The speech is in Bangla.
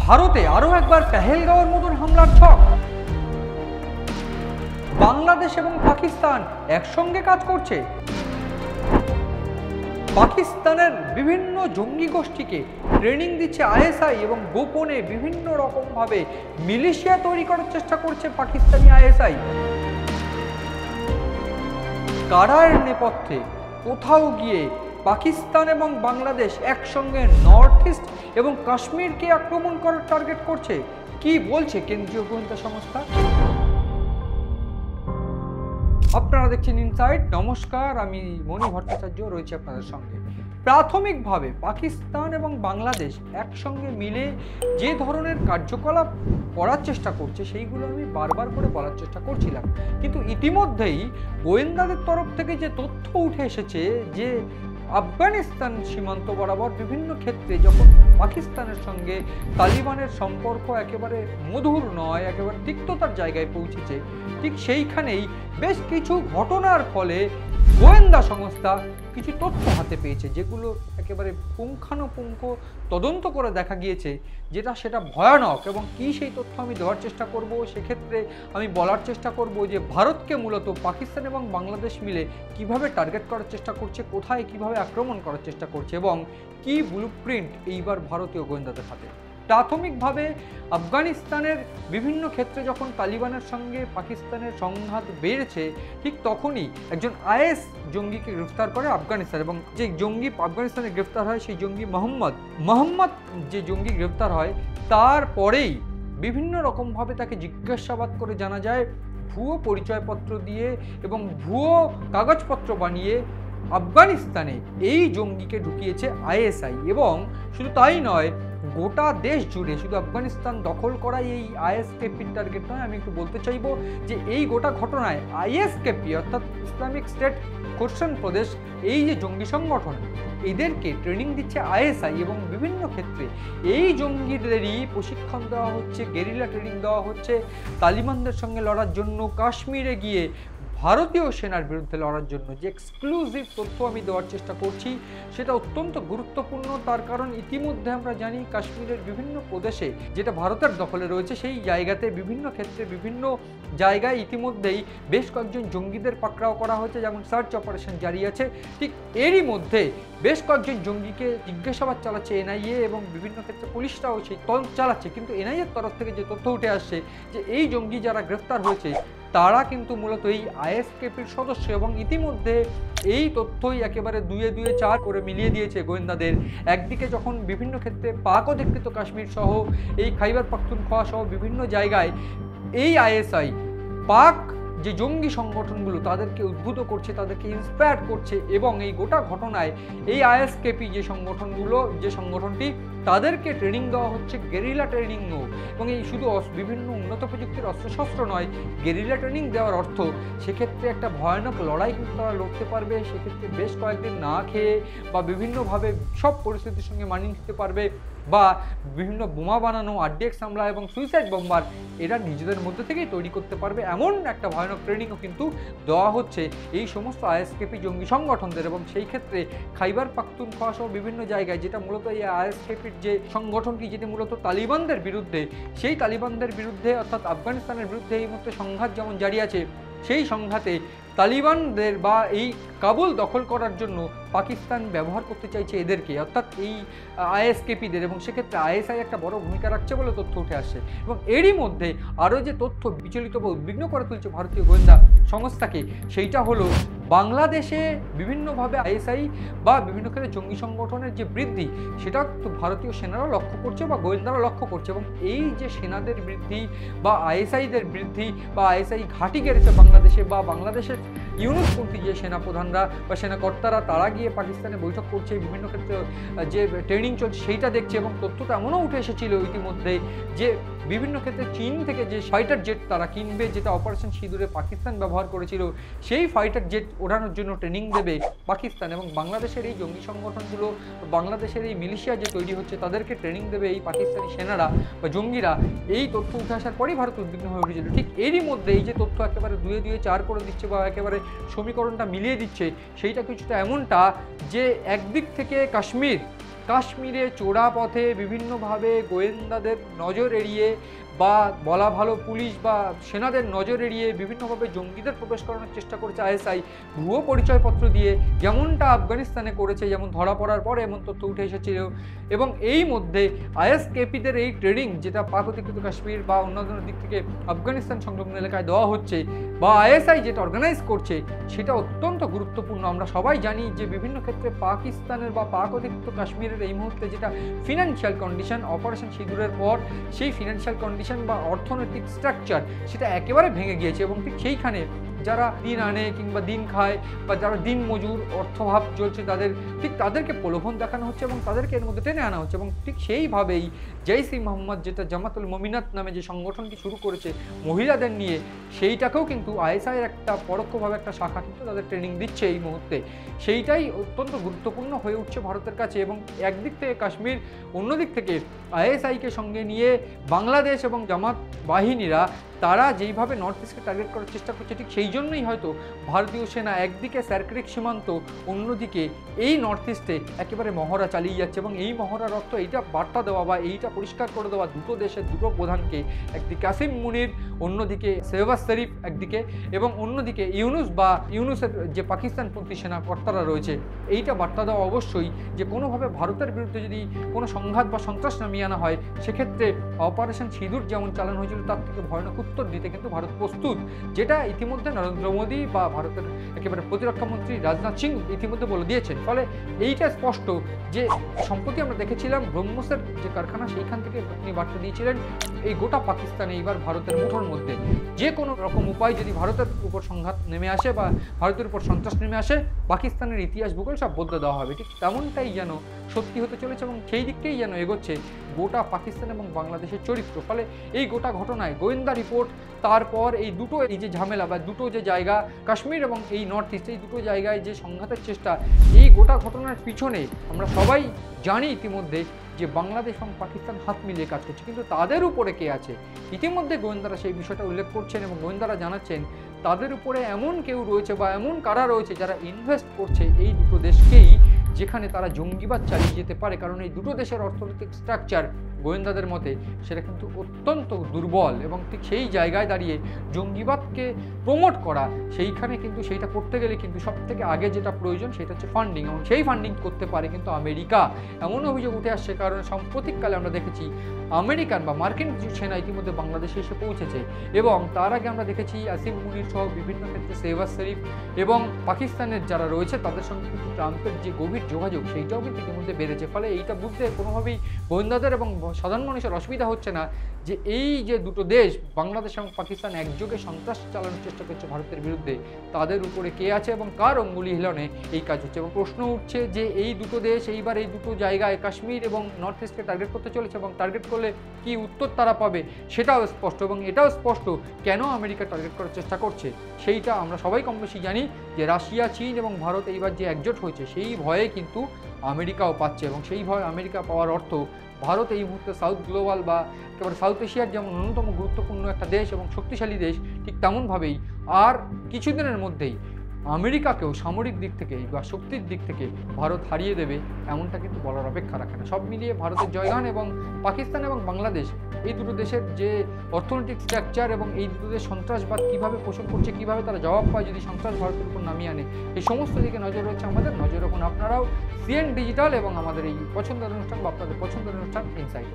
ভারতে আরও একবার পেহেলগাঁওয়ের মতন হামলার ছক। বাংলাদেশ এবং পাকিস্তান একসঙ্গে কাজ করছে। পাকিস্তানের বিভিন্ন জঙ্গি গোষ্ঠীকে ট্রেনিং দিচ্ছে আইএসআই এবং গোপনে বিভিন্ন রকমভাবে মিলিশিয়া তৈরি করার চেষ্টা করছে পাকিস্তানি আইএসআই। কারার নেপথ্যে কোথাও গিয়ে পাকিস্তান এবং বাংলাদেশ একসঙ্গে নর্থ ইস্ট এবং কাশ্মীরকে আক্রমণ করার টার্গেট করছে। কি বলছে কেন্দ্রীয় গোয়েন্দা সংস্থা? আপনারা দেখছেন ইনসাইট। নমস্কার, আমি মণি ভট্টাচার্য রয়েছি আপনাদের সঙ্গে। প্রাথমিকভাবে পাকিস্তান এবং বাংলাদেশ একসঙ্গে মিলে যে ধরনের কার্যকলাপ করার চেষ্টা করছে সেইগুলো আমি বারবার করে বলার চেষ্টা করছিলাম, কিন্তু ইতিমধ্যেই গোয়েন্দাদের তরফ থেকে যে তথ্য উঠে এসেছে যে আফগানিস্তান সীমান্ত বরাবর বিভিন্ন ক্ষেত্রে যখন পাকিস্তানের সঙ্গে তালিবানের সম্পর্ক একেবারে মধুর নয়, একেবারে তিক্ততার জায়গায় পৌঁছেছে, ঠিক সেইখানেই বেশ কিছু ঘটনার ফলে গোয়েন্দা সংস্থা কিছু তথ্য হাতে পেয়েছে, যেগুলো একেবারে পুঙ্খানুপুঙ্খ তদন্ত করে দেখা গিয়েছে সেটা ভয়ানক। এবং কি সেই তথ্য আমি দেওয়ার চেষ্টা করব। সেক্ষেত্রে আমি বলার চেষ্টা করব যে ভারতকে মূলত পাকিস্তান এবং বাংলাদেশ মিলে কিভাবে টার্গেট করার চেষ্টা করছে, কোথায় কিভাবে আক্রমণ করার চেষ্টা করছে এবং কি ব্লুপ্রিন্ট এইবার ভারতীয় গোয়েন্দাদের হাতে। প্রাথমিকভাবে আফগানিস্তানের বিভিন্ন ক্ষেত্রে যখন তালিবানের সঙ্গে পাকিস্তানের সংঘাত বেড়েছে, ঠিক তখনই একজন আইএস জঙ্গিকে গ্রেফতার করে আফগানিস্তান, এবং যে জঙ্গি আফগানিস্তানে গ্রেফতার হয় সেই জঙ্গি মোহাম্মদ যে জঙ্গি গ্রেফতার হয় তারপরেই বিভিন্ন রকমভাবে তাকে জিজ্ঞাসাবাদ করে জানা যায় ভুয়ো পরিচয়পত্র দিয়ে এবং ভুয়ো কাগজপত্র বানিয়ে আফগানিস্তানে এই জঙ্গিকে ঢুকিয়েছে আইএসআই। এবং শুধু তাই নয়, গোটা দেশ জুড়ে শুধু আফগানিস্তান দখল করাই এই আইএসকেপির টার্গেট নয়। আমি একটু বলতে চাইব যে এই গোটা ঘটনায় আইএসকেপি অর্থাৎ ইসলামিক স্টেট খোরসন প্রদেশ, এই যে জঙ্গি সংগঠন, এদেরকে ট্রেনিং দিচ্ছে আইএসআই এবং বিভিন্ন ক্ষেত্রে এই জঙ্গিদেরই প্রশিক্ষণ দেওয়া হচ্ছে, গেরিলা ট্রেনিং দেওয়া হচ্ছে তালিবানদের সঙ্গে লড়ার জন্য, কাশ্মীরে গিয়ে ভারতীয় সেনার বিরুদ্ধে লড়ার জন্য। যে এক্সক্লুসিভ তথ্য আমি দেওয়ার চেষ্টা করছি সেটা অত্যন্ত গুরুত্বপূর্ণ, তার কারণ ইতিমধ্যে আমরা জানি কাশ্মীরের বিভিন্ন প্রদেশে যেটা ভারতের দখলে রয়েছে সেই জায়গাতে বিভিন্ন ক্ষেত্রে বিভিন্ন জায়গায় ইতিমধ্যেই বেশ কয়েকজন জঙ্গিদের পাকড়াও করা হয়েছে, যেমন সার্চ অপারেশন জারি আছে। ঠিক এরই মধ্যে বেশ কয়েকজন জঙ্গিকে জিজ্ঞাসাবাদ চালাচ্ছে এনআইএ এবং বিভিন্ন ক্ষেত্রে পুলিশরাও সেই তদন্ত চালাচ্ছে। কিন্তু এনআইএর তরফ থেকে যে তথ্য উঠে আসছে যে এই জঙ্গি যারা গ্রেফতার হয়েছে তারা কিন্তু মূলত এই আইএসকেপির সদস্য, এবং ইতিমধ্যে এই তথ্যই একেবারে দুয়ে দুয়ে চার করে মিলিয়ে দিয়েছে গোয়েন্দাদের। একদিকে যখন বিভিন্ন ক্ষেত্রে পাক অধিকৃত কাশ্মীর সহ এই খাইবার পাখতুনখোয়া সহ বিভিন্ন জায়গায় এই আইএসআই পাক যে জঙ্গি সংগঠনগুলো তাদেরকে উদ্বুদ্ধ করছে, তাদেরকে ইন্সপায়ার করছে, এবং এই গোটা ঘটনায় এই আইএসকেপি যে সংগঠনটি তাদেরকে ট্রেনিং দেওয়া হচ্ছে, গেরিলা ট্রেনিংও। এবং এই শুধু বিভিন্ন উন্নত প্রযুক্তির অস্ত্রশস্ত্র নয়, গেরিলা ট্রেনিং দেওয়ার অর্থ সেক্ষেত্রে একটা ভয়ানক লড়াই কিন্তু তারা লড়তে পারবে। সেক্ষেত্রে বেশ কয়েকদিন না খেয়ে বা বিভিন্নভাবে সব পরিস্থিতির সঙ্গে মানিয়ে নিতে পারবে, বা বিভিন্ন বোমা বানানো, আরডিএক্স হামলা এবং সুইসাইড বোম্বার এরা নিজেদের মধ্যে থেকেই তৈরি করতে পারবে, এমন একটা ভয়ানক ট্রেনিংও কিন্তু দেওয়া হচ্ছে এই সমস্ত আইএসকেপি জঙ্গি সংগঠনদের। এবং সেই ক্ষেত্রে খাইবার পাখতুনখোয়া সহ বিভিন্ন জায়গায় যেটা মূলত এই আইএসকেপির যে সংগঠনটি যেটি মূলত তালিবানদের বিরুদ্ধে, সেই তালিবানদের বিরুদ্ধে অর্থাৎ আফগানিস্তানের বিরুদ্ধে এই মুহূর্তে সংঘাত যেমন জারি আছে, সেই সংঘাতে তালিবানদের বা এই কাবুল দখল করার জন্য পাকিস্তান ব্যবহার করতে চাইছে এদেরকে, অর্থাৎ এই আইএসকেপিদের, এবং সেক্ষেত্রে আইএসআই একটা বড় ভূমিকা রাখছে বলে তথ্য উঠে আসছে। এবং এরই মধ্যে আরও যে তথ্য বিচলিত বা উদ্বিগ্ন করে তুলছে ভারতীয় গোয়েন্দা সংস্থাকে, সেইটা হলো বাংলাদেশে বিভিন্নভাবে আইএসআই বা বিভিন্ন ক্ষেত্রে জঙ্গি সংগঠনের যে বৃদ্ধি, সেটা তো ভারতীয় সেনারা লক্ষ্য করছে বা গোয়েন্দারা লক্ষ্য করছে। এবং এই যে সেনাদের বৃদ্ধি বা আইএসআইদের বৃদ্ধি বা আইএসআই ঘাঁটি গেড়েছে বাংলাদেশে, বা বাংলাদেশের ইউনুসপন্থী যে সেনাপ্রধানরা বা সেনাকর্তারা তারা গিয়ে পাকিস্তানে বৈঠক করছে, বিভিন্ন ক্ষেত্রে যে ট্রেনিং চলছে সেইটা দেখছে। এবং তথ্যটা এমনও উঠে এসেছিল ইতিমধ্যে যে বিভিন্ন ক্ষেত্রে চীন থেকে যে ফাইটার জেট তারা কিনবে, যেটা অপারেশন সিঁদুরে পাকিস্তান ব্যবহার করেছিল, সেই ফাইটার জেট ওঠানোর জন্য ট্রেনিং দেবে পাকিস্তান। এবং বাংলাদেশের এই জঙ্গি সংগঠনগুলো, বাংলাদেশের এই মিলিশিয়া যে তৈরি হচ্ছে তাদেরকে ট্রেনিং দেবে এই পাকিস্তানি সেনারা বা জঙ্গিরা। এই তথ্য উঠে আসার পরই ভারত উদ্বিগ্ন হয়ে উঠেছিল। ঠিক এরই মধ্যে এই যে তথ্য একেবারে দুয়ে দুয়ে চার করে দিচ্ছে বা একেবারে সমীকরণটা মিলিয়ে দিচ্ছে, সেইটা কিছুটা এমনটা যে একদিক থেকে কাশ্মীর কাশ্মীরে চোরা পথে বিভিন্নভাবে গোয়েন্দাদের নজর এড়িয়ে বা বলা ভালো পুলিশ বা সেনাদের নজর এড়িয়ে বিভিন্নভাবে জঙ্গিদের প্রবেশ করানোর চেষ্টা করেছে আইএসআই ভুয়ো পরিচয়পত্র দিয়ে, যেমনটা আফগানিস্তানে করেছে, যেমন ধরা পড়ার পরে এমন তথ্য উঠে এসেছিল। এবং এই মধ্যে আইএসকেপিদের এই ট্রেনিং যেটা পাক অধিকৃত কাশ্মীর বা অন্যান্য দিক থেকে আফগানিস্তান সংলগ্ন এলাকায় দেওয়া হচ্ছে বা আইএসআই যেটা অর্গানাইজ করছে, সেটা অত্যন্ত গুরুত্বপূর্ণ। আমরা সবাই জানি যে বিভিন্ন ক্ষেত্রে পাকিস্তানের বা পাক অধিকৃত কাশ্মীরের এই মুহূর্তে যেটা ফিনান্সিয়াল কন্ডিশন, অপারেশন সিঁদুরের পর সেই ফিনান্সিয়াল কন্ডিশন বা অর্থনৈতিক স্ট্রাকচার সেটা একেবারে ভেঙে গিয়েছে। এবং ঠিক সেইখানে যারা দিন আনে কিংবা দিন খায় বা যারা দিন মজুর, অর্থভাব চলছে তাদের, ঠিক তাদেরকে প্রলোভন দেখানো হচ্ছে এবং তাদেরকে এর মধ্যে টেনে আনা হচ্ছে। এবং ঠিক সেইভাবেই জৈশ-ই মোহাম্মদ যেটা জামাতুল মুমিনাত নামে যে সংগঠনটি শুরু করেছে মহিলাদের নিয়ে, সেইটাকেও কিন্তু আইএসআইয়ের একটা পরোক্ষভাবে একটা শাখা কিন্তু তাদের ট্রেনিং দিচ্ছে এই মুহূর্তে। সেইটাই অত্যন্ত গুরুত্বপূর্ণ হয়ে উঠছে ভারতের কাছে। এবং একদিক থেকে কাশ্মীর, অন্যদিক থেকে আইএসআইকে সঙ্গে নিয়ে বাংলাদেশ এবং জামাত বাহিনীরা তারা যেইভাবে নর্থ ইস্টকে টার্গেট করার চেষ্টা করছে, ঠিক সেই জন্যই হয়তো ভারতীয় সেনা একদিকে স্যারক্রিক সীমান্ত, অন্যদিকে এই নর্থ ইস্টে একেবারে মহড়া চালিয়ে যাচ্ছে। এবং এই মহড়ার অর্থ এইটা বার্তা দেওয়া বা এইটা পরিষ্কার করে দেওয়া দুটো দেশের দুটো প্রধানকে, একদিকে কাসিম মুনির, অন্যদিকে শেহবাজ শরীফ একদিকে, এবং অন্যদিকে ইউনুসের যে পাকিস্তানপন্থী সেনা কর্তারা রয়েছে, এইটা বার্তা দেওয়া অবশ্যই যে কোনোভাবে ভারতের বিরুদ্ধে যদি কোনো সংঘাত বা সন্ত্রাস নামিয়ে আনা হয়, সেক্ষেত্রে অপারেশন সিঁদুর যেমন চালানো হয়েছিল তার থেকে ভয়ানক উত্তর দিতে কিন্তু ভারত প্রস্তুত, যেটা ইতিমধ্যে নরেন্দ্র মোদী বা ভারতের একেবারে প্রতিরক্ষা মন্ত্রী রাজনাথ সিং ইতিমধ্যে বলে দিয়েছেন। ফলে এইটা স্পষ্ট যে সম্প্রতি আমরা দেখেছিলাম ব্রহ্মসের যে কারখানা, সেইখান থেকে তিনি বার্তা দিয়েছিলেন এই গোটা পাকিস্তানে এইবার ভারতের মুঠোর মধ্যে যে কোনো রকম উপায় যদি ভারতের উপর সংঘাত নেমে আসে বা ভারতের উপর সন্ত্রাস নেমে আসে, পাকিস্তানের ইতিহাস ভূগোল সব বদলে দেওয়া হবে। ঠিক তেমনটাই যেন সত্যি হতে চলেছে এবং সেই দিকটাই যেন এগোচ্ছে গোটা পাকিস্তান এবং বাংলাদেশের চরিত্র। ফলে এই গোটা ঘটনায় গোয়েন্দা রিপোর্ট, তারপর এই দুটো এই যে ঝামেলা বা দুটো যে জায়গা কাশ্মীর এবং এই নর্থ ইস্ট, এই দুটো জায়গায় যে সংঘাতের চেষ্টা, এই গোটা ঘটনার পিছনে আমরা সবাই জানি ইতিমধ্যে যে বাংলাদেশ এবং পাকিস্তান হাত মিলিয়ে কাজ করছে, কিন্তু তাদের উপরে কে আছে ইতিমধ্যে গোয়েন্দারা সেই বিষয়টা উল্লেখ করছেন এবং গোয়েন্দারা জানাচ্ছেন তাদের উপরে এমন কেউ রয়েছে বা এমন কারা রয়েছে যারা ইনভেস্ট করছে এই দুটো দেশকেই, যেখানে তারা জঙ্গিবাদ চালিয়ে যেতে পারে। কারণ এই দুটো দেশের অর্থনৈতিক স্ট্রাকচার গোয়েন্দাদের মতে সেটা কিন্তু অত্যন্ত দুর্বল এবং ঠিক সেই জায়গায় দাঁড়িয়ে জঙ্গিবাদকে প্রমোট করা, সেইখানে কিন্তু সেইটা করতে গেলে কিন্তু সবথেকে আগে যেটা প্রয়োজন সেটা হচ্ছে ফান্ডিং, এবং সেই ফান্ডিং করতে পারে কিন্তু আমেরিকা। এমন অভিযোগ উঠে আসছে কারণ সাম্প্রতিককালে আমরা দেখেছি আমেরিকান বা মার্কিন সেনা ইতিমধ্যে বাংলাদেশে এসে পৌঁছেছে এবং তার আগে আমরা দেখেছি আসিম মুনির সহ বিভিন্ন ক্ষেত্রে শেহবাজ শরীফ এবং পাকিস্তানের যারা রয়েছে তাদের সঙ্গে কিন্তু ট্রাম্পের যে গভীর যোগাযোগ সেইটাও কিন্তু ইতিমধ্যে বেড়েছে। ফলে এইটা বুঝতে কোনোভাবেই গোয়েন্দাদের এবং সাধারণ মানুষের অসুবিধা হচ্ছে না যে এই যে দুটো দেশ বাংলাদেশ এবং পাকিস্তান একযোগে সন্ত্রাস চালানোর চেষ্টা করছে ভারতের বিরুদ্ধে, তাদের উপরে কে আছে এবং কার অঙ্গুলি হিলনে এই কাজ হচ্ছে। এবং প্রশ্ন উঠছে যে এই দুটো দেশ এইবার এই দুটো জায়গায় কাশ্মীর এবং নর্থ ইস্টকে টার্গেট করতে চলেছে এবং টার্গেট করলে কি উত্তর তারা পাবে সেটাও স্পষ্ট। এবং এটাও স্পষ্ট কেন আমেরিকা টার্গেট করার চেষ্টা করছে, সেইটা আমরা সবাই কম বেশি জানি যে রাশিয়া, চীন এবং ভারত এইবার যে একজোট হয়েছে সেই ভয়ে কিন্তু আমেরিকাও পাচ্ছে এবং সেই ভয় আমেরিকা পাওয়ার অর্থ ভারত এই মুহূর্তে সাউথ গ্লোবাল বা একেবারে সাউথ এশিয়ার যেমন অন্যতম গুরুত্বপূর্ণ একটা দেশ এবং শক্তিশালী দেশ, ঠিক তেমনভাবেই আর কিছুদিনের মধ্যেই আমেরিকাকেও সামরিক দিক থেকে বা শক্তির দিক থেকে ভারত হারিয়ে দেবে এমনটা কিন্তু বলার অপেক্ষা রাখে না। সব মিলিয়ে ভারতের জয়গান এবং পাকিস্তান এবং বাংলাদেশ এই দুটো দেশের যে অর্থনৈতিক স্ট্রাকচার এবং এই দুটো দেশ সন্ত্রাসবাদ কীভাবে পোষণ করছে, কীভাবে তারা জবাব পায় যদি সন্ত্রাস ভারতের উপর নামিয়ে আনে, এই সমস্ত দিকে নজর রয়েছে আমাদের। নজর রাখুন আপনারাও সিএন ডিজিটাল এবং আমাদের এই পছন্দের অনুষ্ঠান বা আপনাদের পছন্দের অনুষ্ঠান ইনসাইট।